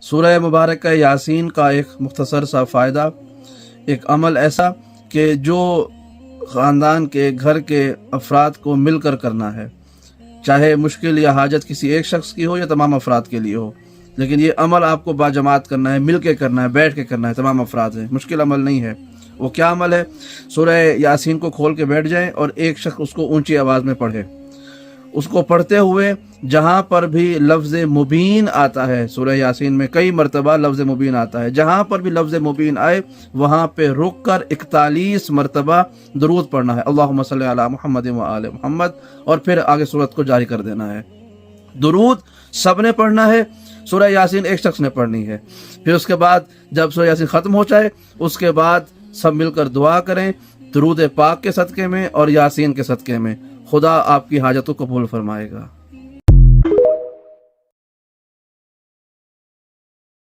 سورہ مبارکہ یاسین کا ایک مختصر سا فائدہ، ایک عمل ایسا کہ جو خاندان کے گھر کے افراد کو مل کر کرنا ہے، چاہے مشکل یا حاجت کسی ایک شخص کی ہو یا تمام افراد کے لیے ہو، لیکن یہ عمل آپ کو باجماعت کرنا ہے، مل کے کرنا ہے، بیٹھ کے کرنا ہے، تمام افراد ہیں، مشکل عمل نہیں ہے۔ وہ کیا عمل ہے؟ سورہ یاسین کو کھول کے بیٹھ جائیں اور ایک شخص اس کو اونچی آواز میں پڑھے۔ اس کو پڑھتے ہوئے جہاں پر بھی لفظ مبین آتا ہے، سورہ یاسین میں کئی مرتبہ لفظ مبین آتا ہے، جہاں پر بھی لفظ مبین آئے وہاں پہ رک کر 41 مرتبہ درود پڑھنا ہے، اللہم صلی علی محمد و آل محمد، اور پھر آگے سورت کو جاری کر دینا ہے۔ درود سب نے پڑھنا ہے، سورہ یاسین ایک شخص نے پڑھنی ہے۔ پھر اس کے بعد جب سورہ یاسین ختم ہو جائے اس کے بعد سب مل کر دعا کریں درود پاک کے صدقے میں اور یاسین کے صدقے میں، خدا آپ کی حاجت کو قبول فرمائے گا۔